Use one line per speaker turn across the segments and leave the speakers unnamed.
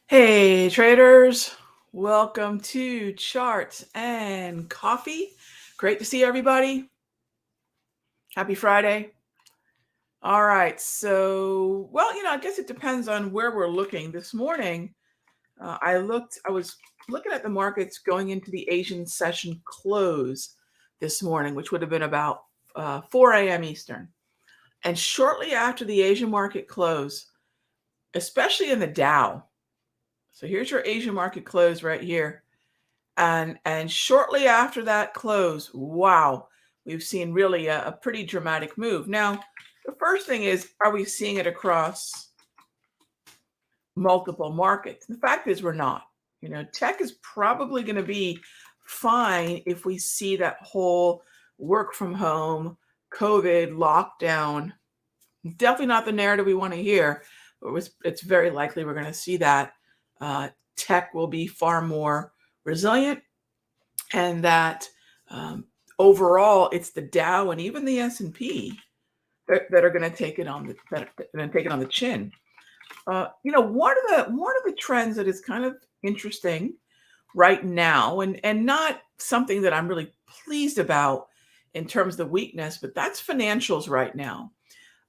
Hey traders, welcome to Charts and Coffee. Great to see everybody. Happy Friday. All right, so, I guess it depends on where we're looking. This morning, I was looking at the markets going into the Asian session close this morning, which would have been about 4 a.m. Eastern. And shortly after the Asian market close, especially in the Dow, so here's your Asian market close right here. And shortly after that close, wow, we've seen really a pretty dramatic move. Now, the first thing is, are we seeing it across multiple markets? The fact is, we're not. Tech is probably going to be fine if we see that whole work from home, COVID lockdown. Definitely not the narrative we want to hear, but it's very likely we're going to see that. Tech will be far more resilient, and that overall it's the Dow and even the S&P that are going to take it on the chin. One of the trends that is kind of interesting right now, and not something that I'm really pleased about in terms of the weakness, but that's financials right now.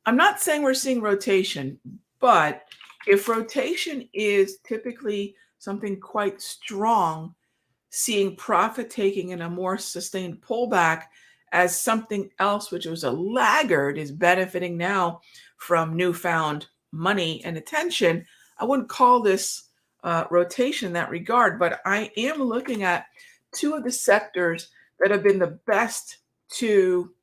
I'm not saying we're seeing rotation, but if rotation is typically something quite strong, seeing profit taking in a more sustained pullback as something else, which was a laggard, is benefiting now from newfound money and attention. I wouldn't call this rotation in that regard, but I am looking at two of the sectors that have been the best to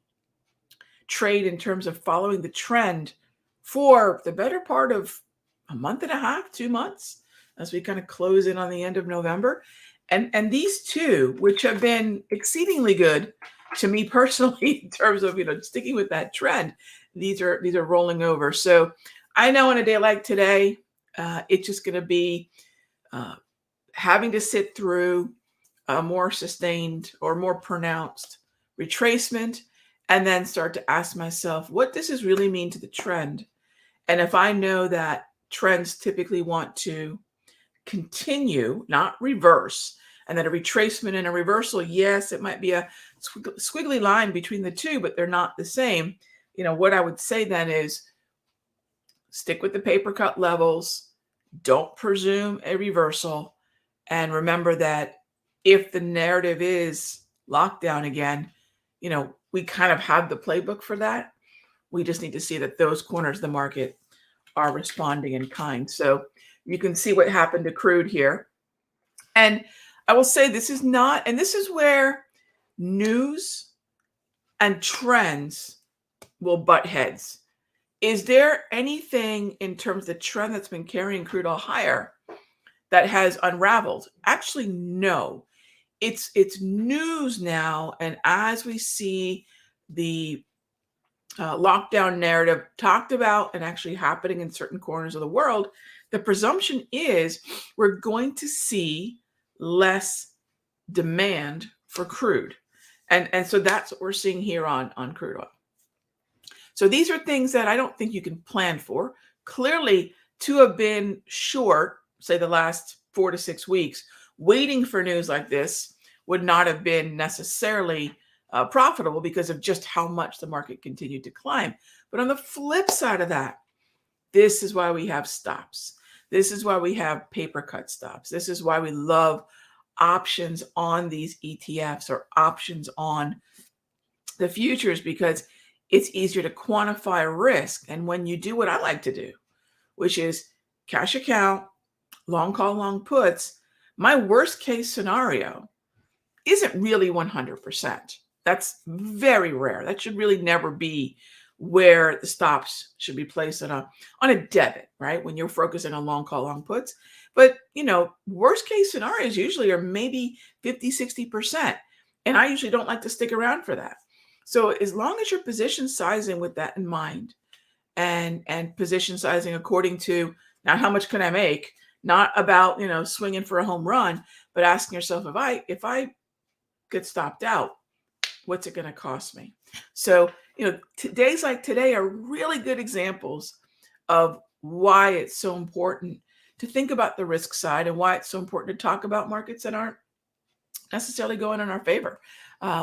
trade in terms of following the trend for the better part of a month and a half, 2 months, as we kind of close in on the end of November. And these two, which have been exceedingly good to me personally in terms of sticking with that trend, these are rolling over. So I know on a day like today, it's just going to be having to sit through a more sustained or more pronounced retracement, and then start to ask myself, what does this really mean to the trend? And if I know that trends typically want to continue, not reverse, and that a retracement and a reversal, yes, it might be a squiggly line between the two, but they're not the same. What I would say then is stick with the paper cut levels, don't presume a reversal, and remember that if the narrative is lockdown again, we kind of have the playbook for that. We just need to see that those corners of the market are responding in kind. So you can see what happened to crude here. And I will say this is not, and this is where news and trends will butt heads. Is there anything in terms of the trend that's been carrying crude oil higher that has unraveled? Actually, no. It's news now, and as we see the lockdown narrative talked about and actually happening in certain corners of the world, the presumption is we're going to see less demand for crude. And so that's what we're seeing here on crude oil. So these are things that I don't think you can plan for. Clearly, to have been short, say the last 4 to 6 weeks, waiting for news like this would not have been necessarily profitable because of just how much the market continued to climb. But on the flip side of that, this is why we have stops. This is why we have paper cut stops. This is why we love options on these ETFs or options on the futures, because it's easier to quantify risk. And when you do what I like to do, which is cash account, long call, long puts, my worst case scenario isn't really 100%. That's very rare. That should really never be where the stops should be placed on a debit, right? When you're focusing on long call, long puts. But, worst case scenarios usually are maybe 50, 60%. And I usually don't like to stick around for that. So as long as you're position sizing with that in mind, and position sizing according to not how much can I make, not about, swinging for a home run, but asking yourself, if I get stopped out, what's it going to cost me? So, days like today are really good examples of why it's so important to think about the risk side and why it's so important to talk about markets that aren't necessarily going in our favor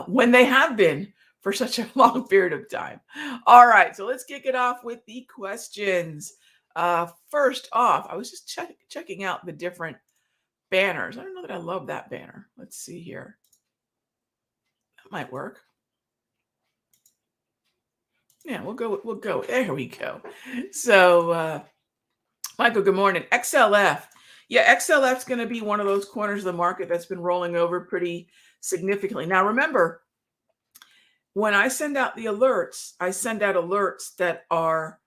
when they have been for such a long period of time. All right, so let's kick it off with the questions. First off, I was just checking out the different banners. I don't know that I love that banner. Let's see here. That might work. Yeah, we'll go. There we go. So, Michael, good morning. XLF. Yeah, XLF is going to be one of those corners of the market that's been rolling over pretty significantly. Now, remember, when I send out the alerts, I send out alerts that are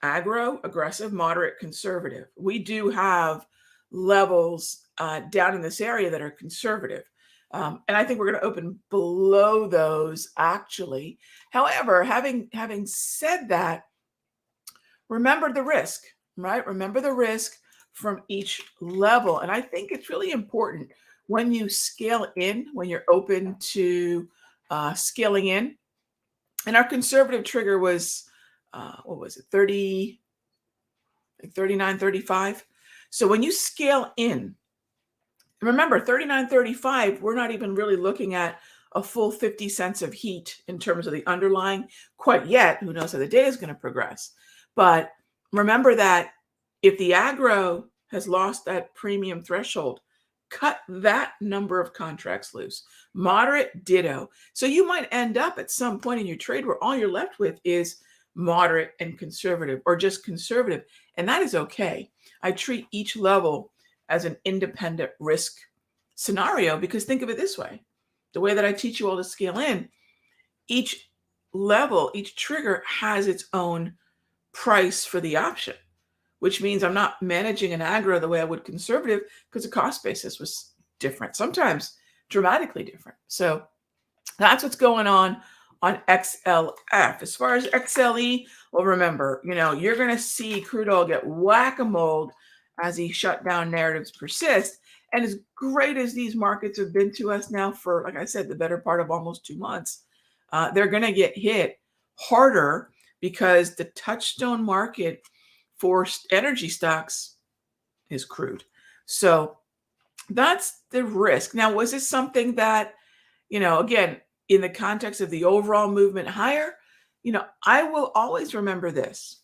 aggro, aggressive, moderate, conservative. We do have levels down in this area that are conservative. And I think we're going to open below those actually. However, having said that, remember the risk, right? Remember the risk from each level. And I think it's really important when you scale in, when you're open to scaling in. And our conservative trigger was, what was it, 30, like 39, 35. So when you scale in, remember 39, 35, we're not even really looking at a full 50 cents of heat in terms of the underlying quite yet. Who knows how the day is going to progress. But remember that if the aggro has lost that premium threshold, cut that number of contracts loose. Moderate, ditto. So you might end up at some point in your trade where all you're left with is moderate and conservative, or just conservative. And that is okay. I treat each level as an independent risk scenario, because think of it this way. The way that I teach you all to scale in, each level, each trigger has its own price for the option, which means I'm not managing an aggro the way I would conservative, because the cost basis was different, sometimes dramatically different. So that's what's going on XLF. As far as XLE, well, remember, you're going to see crude oil get whack-a-mole as these shutdown narratives persist. And as great as these markets have been to us now for, like I said, the better part of almost 2 months, they're going to get hit harder because the touchstone market for energy stocks is crude. So that's the risk. Now, was this something that, again, in the context of the overall movement higher, I will always remember this.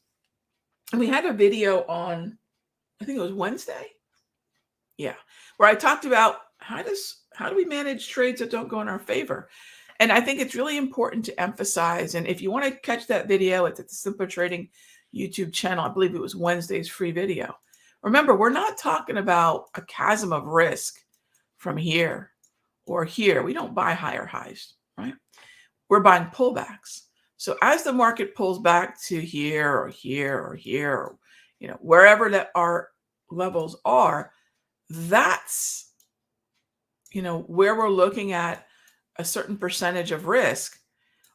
And we had a video on, I think it was Wednesday. Yeah. Where I talked about how do we manage trades that don't go in our favor? And I think it's really important to emphasize. And if you want to catch that video, it's at the Simpler Trading YouTube channel. I believe it was Wednesday's free video. Remember, we're not talking about a chasm of risk from here or here. We don't buy higher highs, right? We're buying pullbacks. So as the market pulls back to here or here or here, or, wherever that our levels are, that's, where we're looking at a certain percentage of risk.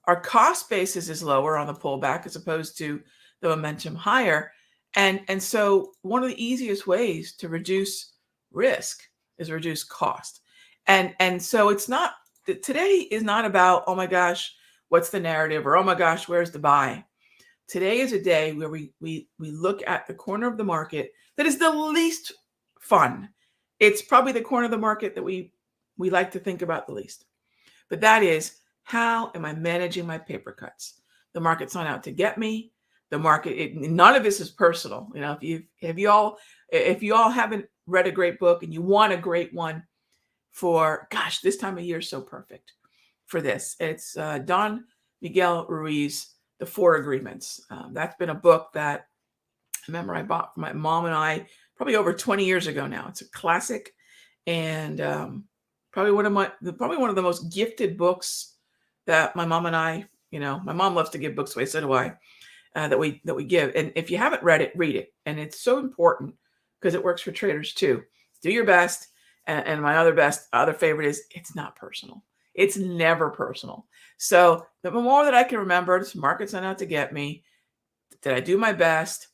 Our cost basis is lower on the pullback as opposed to the momentum higher. And so one of the easiest ways to reduce risk is reduce cost. And so it's not, today is not about, oh my gosh, what's the narrative, or oh my gosh, where's the buy? Today is a day where we look at the corner of the market that is the least fun. It's probably the corner of the market that we like to think about the least. But that is, how am I managing my paper cuts? The market's not out to get me. The market, none of this is personal. If you all haven't read a great book and you want a great one for, gosh, this time of year is so perfect for this. It's Don Miguel Ruiz, The Four Agreements. That's been a book that I remember I bought for my mom and I probably over 20 years ago now. It's a classic, and probably one of the most gifted books that my mom and I, my mom loves to give books away, so do I, that we give. And if you haven't read it, read it. And it's so important because it works for traders too. Do your best. And my other favorite is, it's not personal. It's never personal. So the more that I can remember, this market's not out to get me. Did I do my best?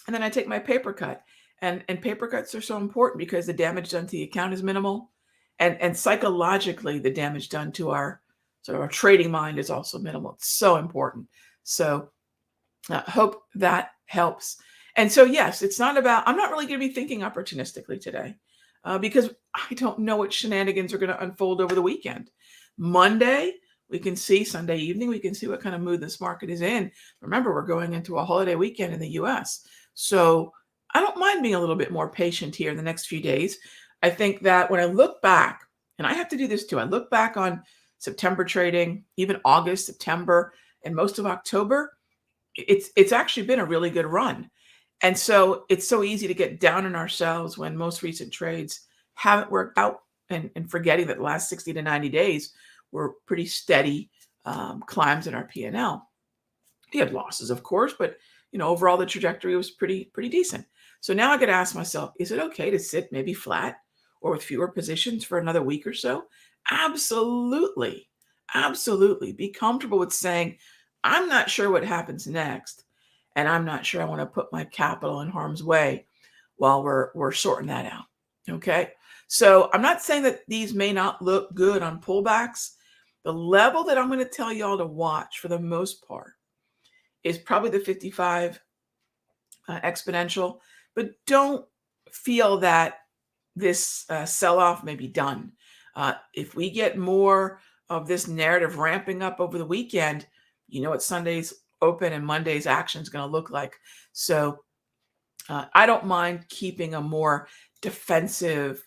And then I take my paper cut. And paper cuts are so important because the damage done to the account is minimal. And psychologically, the damage done to our trading mind is also minimal. It's so important. So I hope that helps. And so, yes, it's not about, I'm not really going to be thinking opportunistically today because I don't know what shenanigans are going to unfold over the weekend. Monday, we can see Sunday evening, we can see what kind of mood this market is in. Remember, we're going into a holiday weekend in the US. So I don't mind being a little bit more patient here in the next few days. I think that when I look back, and I have to do this too, I look back on September trading, even August, September, and most of October, it's actually been a really good run. And so it's so easy to get down on ourselves when most recent trades haven't worked out, and forgetting that the last 60 to 90 days were pretty steady climbs in our P&L. We had losses, of course, but overall the trajectory was pretty decent. So now I got to ask myself, is it okay to sit maybe flat or with fewer positions for another week or so? Absolutely. Absolutely. Be comfortable with saying, I'm not sure what happens next, and I'm not sure I want to put my capital in harm's way while we're sorting that out. Okay. So I'm not saying that these may not look good on pullbacks. The level that I'm going to tell y'all to watch for the most part is probably the 55 exponential, but don't feel that this sell-off may be done. If we get more of this narrative ramping up over the weekend, what Sunday's open and Monday's action is going to look like. So I don't mind keeping a more defensive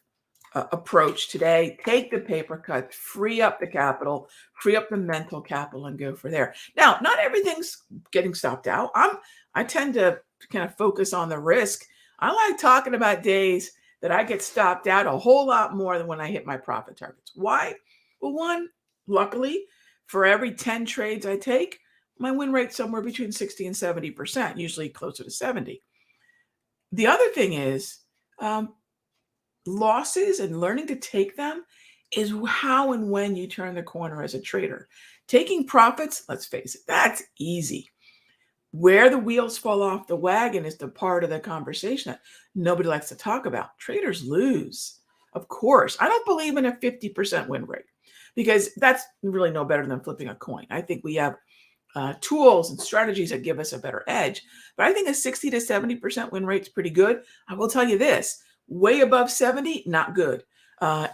approach today. Take the paper cut, free up the capital, free up the mental capital, and go for there. Now, not everything's getting stopped out. I tend to kind of focus on the risk. I like talking about days that I get stopped out a whole lot more than when I hit my profit targets. Why? Well, one, luckily, for every 10 trades I take, my win rate's somewhere between 60 and 70%, usually closer to 70. The other thing is losses and learning to take them is how and when you turn the corner as a trader. Taking profits, let's face it, that's easy. Where the wheels fall off the wagon is the part of the conversation that nobody likes to talk about. Traders lose. Of course, I don't believe in a 50% win rate because that's really no better than flipping a coin. I think we have tools and strategies that give us a better edge. But I think a 60 to 70% win rate is pretty good. I will tell you this, way above 70, not good.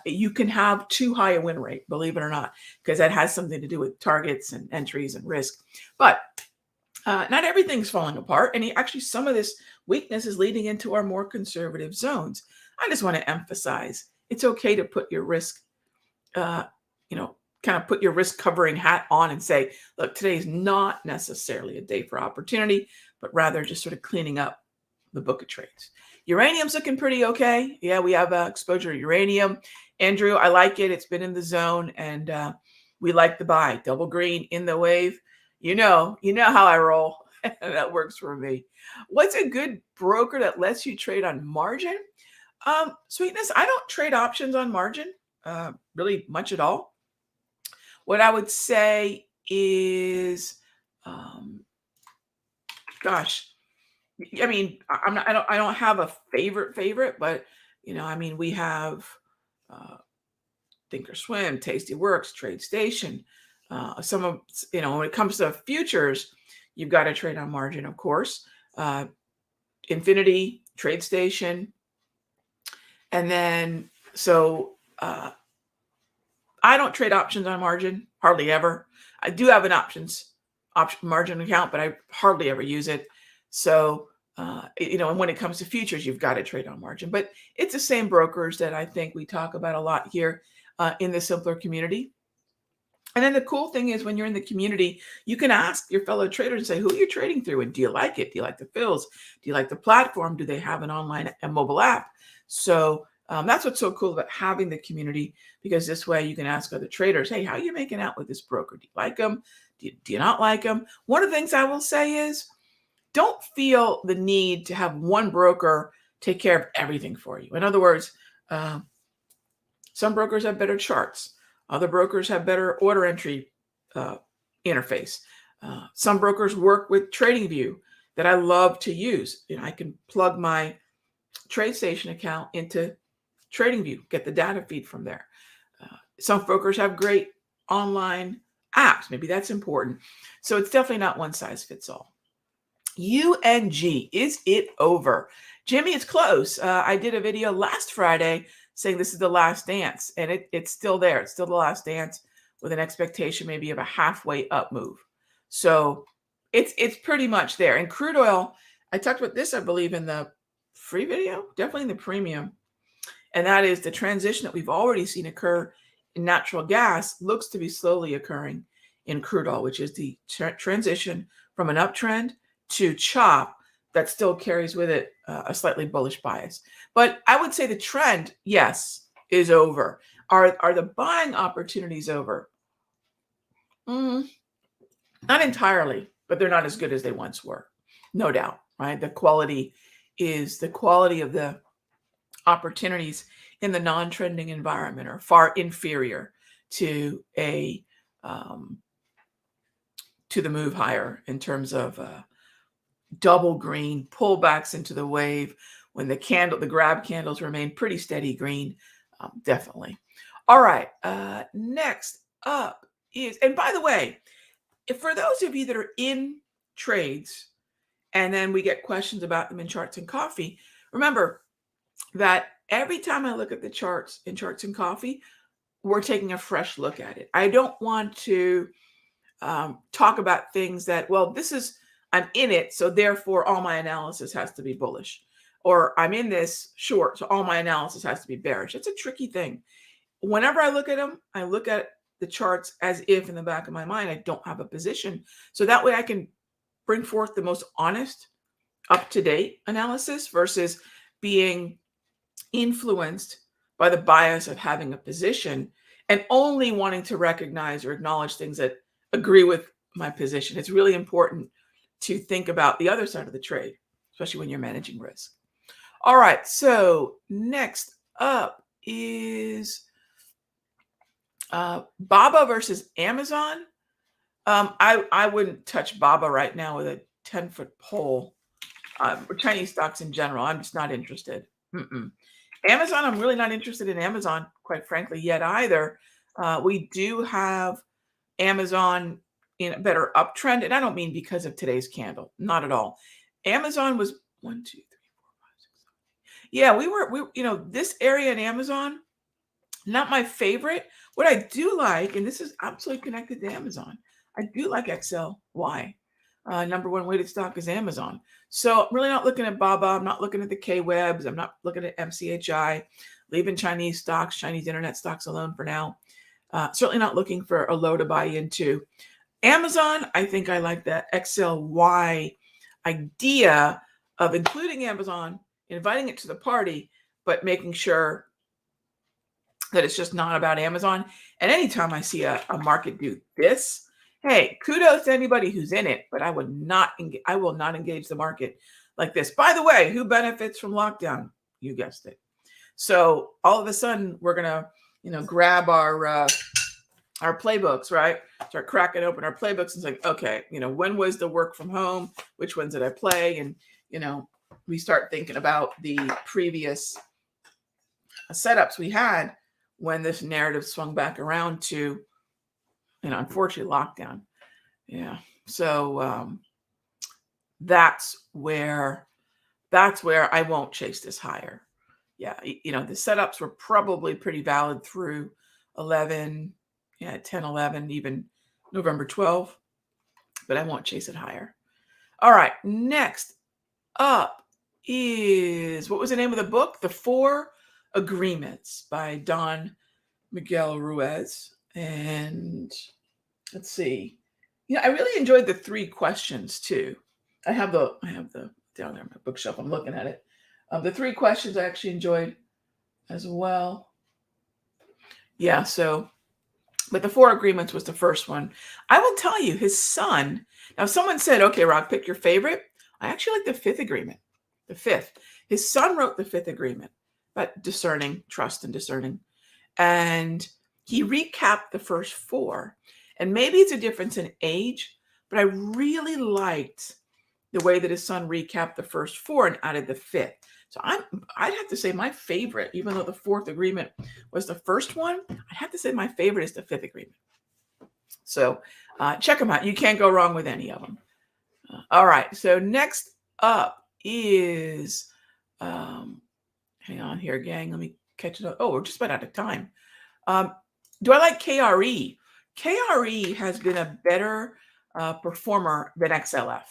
You can have too high a win rate, believe it or not, because that has something to do with targets and entries and risk. But not everything's falling apart. And actually, some of this weakness is leading into our more conservative zones. I just want to emphasize, it's okay to put your risk, kind of put your risk covering hat on and say, look, today's not necessarily a day for opportunity, but rather just sort of cleaning up the book of trades. Uranium's looking pretty okay. Yeah, we have exposure to uranium. Andrew, I like it. It's been in the zone, and we like the buy. Double green in the wave. You know how I roll. That works for me. What's a good broker that lets you trade on margin? Sweetness, I don't trade options on margin really much at all. What I would say is, gosh, I mean, I don't have a favorite, but we have Thinkorswim, Tastyworks, TradeStation. Some of when it comes to futures, you've got to trade on margin, of course. Infinity, TradeStation, and then I don't trade options on margin, hardly ever. I do have an option margin account, but I hardly ever use it. So, and when it comes to futures, you've got to trade on margin. But it's the same brokers that I think we talk about a lot here in the Simpler community. And then the cool thing is when you're in the community, you can ask your fellow traders and say, who are you trading through? And do you like it? Do you like the fills? Do you like the platform? Do they have an online and mobile app? So that's what's so cool about having the community, because this way you can ask other traders, hey, how are you making out with this broker? Do you like them? Do you not like them? One of the things I will say is don't feel the need to have one broker take care of everything for you. In other words, some brokers have better charts. Other brokers have better order entry interface. Some brokers work with TradingView that I love to use. I can plug my TradeStation account into TradingView, get the data feed from there. Some brokers have great online apps. Maybe that's important. So it's definitely not one size fits all. UNG, is it over? Jimmy, it's close. I did a video last Friday saying this is the last dance, and it's still there. It's still the last dance with an expectation maybe of a halfway up move. So it's pretty much there. And crude oil, I talked about this, I believe, in the free video, definitely in the premium. And that is the transition that we've already seen occur in natural gas looks to be slowly occurring in crude oil, which is the transition from an uptrend to chop that still carries with it a slightly bullish bias. But I would say the trend, yes, is over. Are the buying opportunities over? Not entirely, but they're not as good as they once were. No doubt, right? The quality of the opportunities in the non-trending environment are far inferior to the move higher in terms of double green pullbacks into the wave when the grab candles remain pretty steady green. Definitely. All right. Next up is, and by the way, for those of you that are in trades and then we get questions about them in Charts and Coffee, remember that every time I look at the charts in Charts and Coffee, we're taking a fresh look at it. I don't want to talk about things that, well, I'm in it, so therefore all my analysis has to be bullish. Or I'm in this short, so all my analysis has to be bearish. It's a tricky thing. Whenever I look at them, I look at the charts as if in the back of my mind I don't have a position. So that way I can bring forth the most honest, up-to-date analysis versus being influenced by the bias of having a position and only wanting to recognize or acknowledge things that agree with my position. It's really important to think about the other side of the trade, especially when you're managing risk. All right, so next up is BABA versus Amazon. I wouldn't touch BABA right now with a 10-foot pole. Or Chinese stocks in general, I'm just not interested. Amazon, I'm really not interested in Amazon, quite frankly, yet either. We do have Amazon in a better uptrend, and I don't mean because of today's candle, not at all. Amazon was 1, 2, 3, 4, 5, 6, 7. Yeah, this area in Amazon, not my favorite. What I do like, and this is absolutely connected to Amazon, I do like XLY. Number one weighted stock is Amazon. So I'm really not looking at BABA. I'm not looking at the K-Webs. I'm not looking at MCHI, leaving Chinese stocks, Chinese internet stocks alone for now. Certainly not looking for a low to buy into. Amazon, I think I like that XLY idea of including Amazon, inviting it to the party, but making sure that it's just not about Amazon. And anytime I see a market do this, hey, kudos to anybody who's in it, but I will not engage the market like this. By the way, who benefits from lockdown? You guessed it. So all of a sudden we're gonna, grab our playbooks, right? Start cracking open our playbooks and say, okay, when was the work from home? Which ones did I play? And we start thinking about the previous setups we had when this narrative swung back around to, unfortunately, lockdown. Yeah. So that's where I won't chase this higher. Yeah. The setups were probably pretty valid through 11, 10, 11, even November 12, but I won't chase it higher. All right. Next up is, what was the name of the book? The 4 Agreements by Don Miguel Ruiz. And let's see. I really enjoyed the 3 questions too. I have the down there in my bookshelf. I'm looking at it. The 3 questions I actually enjoyed as well. Yeah. So, but the 4 Agreements was the first one. I will tell you, his son. Now, someone said, "Okay, Rock, pick your favorite." I actually like the 5th agreement. The 5th. His son wrote the 5th agreement about discerning, trust, and discerning, and he recapped the first 4. And maybe it's a difference in age, but I really liked the way that his son recapped the first 4 and added the 5th. So I'd have to say my favorite, even though the 4th agreement was the first one, I'd have to say my favorite is the 5th agreement. So check them out. You can't go wrong with any of them. All right. So next up is, um, hang on here, gang. Let me catch it up. Oh, we're just about out of time. Um, do I like KRE? KRE has been a better performer than XLF.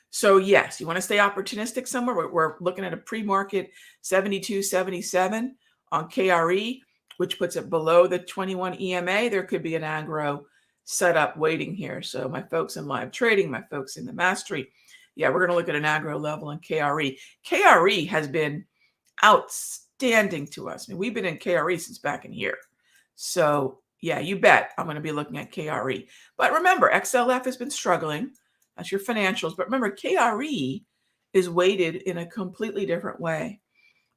So yes, you want to stay opportunistic somewhere. We're looking at a pre-market 72.77 on KRE, which puts it below the 21 EMA. There could be an aggro setup waiting here. So my folks in live trading, my folks in the mastery, yeah, we're going to look at an aggro level in KRE. KRE has been outstanding to us. I mean, we've been in KRE since back in here. So yeah, you bet I'm going to be looking at KRE. But remember, XLF has been struggling. That's your financials. But remember, KRE is weighted in a completely different way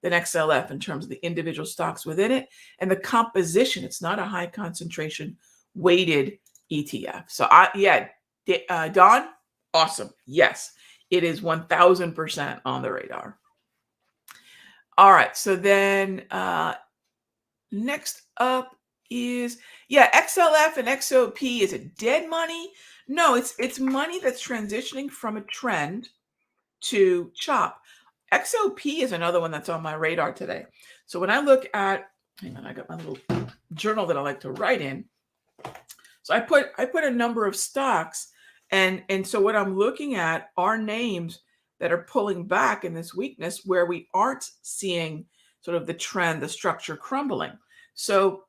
than XLF in terms of the individual stocks within it and the composition. It's not a high concentration weighted ETF. So Don, awesome. Yes, it is 1000% on the radar. All right. So then next up is, XLF and XOP. Is it dead money? No, it's money that's transitioning from a trend to chop. XOP is another one that's on my radar today. So when I look at, hang on, I got my little journal that I like to write in. So I put a number of stocks, and so what I'm looking at are names that are pulling back in this weakness where we aren't seeing sort of the trend, the structure crumbling. So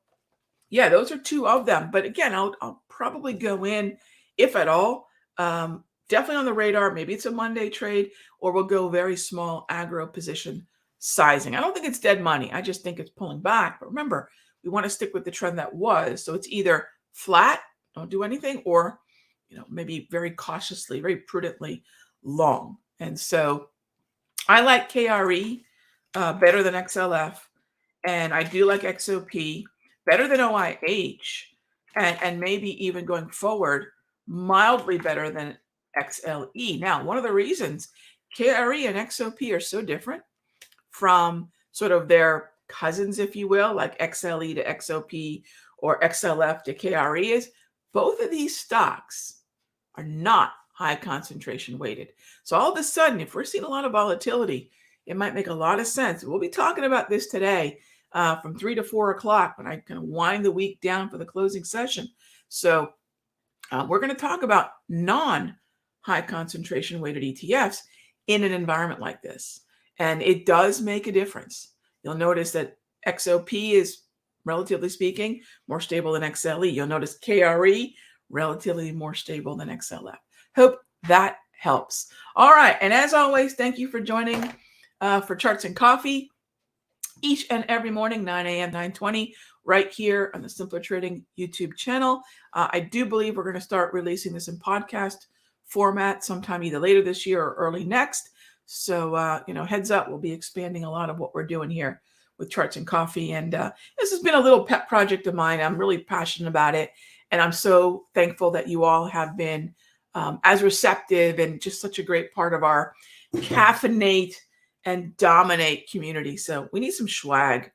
yeah, those are two of them. But again, I'll probably go in, if at all, definitely on the radar. Maybe it's a Monday trade, or we'll go very small aggro position sizing. I don't think it's dead money. I just think it's pulling back. But remember, we want to stick with the trend that was. So it's either flat, don't do anything, or maybe very cautiously, very prudently long. And so I like KRE better than XLF, and I do like XOP better than OIH, and maybe even going forward, mildly better than XLE. Now, one of the reasons KRE and XOP are so different from sort of their cousins, if you will, like XLE to XOP or XLF to KRE, is both of these stocks are not high concentration weighted. So all of a sudden, if we're seeing a lot of volatility, it might make a lot of sense. We'll be talking about this today from 3 to 4 o'clock when I kind of wind the week down for the closing session. So we're going to talk about non-high concentration weighted ETFs in an environment like this. And it does make a difference. You'll notice that XOP is, relatively speaking, more stable than XLE. You'll notice KRE, relatively more stable than XLF. Hope that helps. All right. And as always, thank you for joining for Charts and Coffee each and every morning, 9 a.m., 9:20, right here on the Simpler Trading YouTube channel. I do believe we're going to start releasing this in podcast format sometime either later this year or early next. So, heads up, we'll be expanding a lot of what we're doing here with Charts and Coffee. And this has been a little pet project of mine. I'm really passionate about it. And I'm so thankful that you all have been as receptive and just such a great part of our caffeinate and dominate community. So we need some swag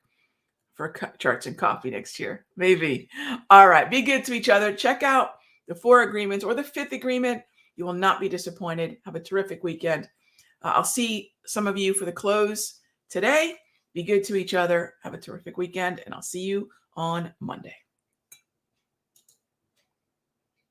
for Charts and Coffee next year. Maybe. All right. Be good to each other. Check out the 4 agreements or the 5th agreement. You will not be disappointed. Have a terrific weekend. I'll see some of you for the close today. Be good to each other. Have a terrific weekend. And I'll see you on Monday.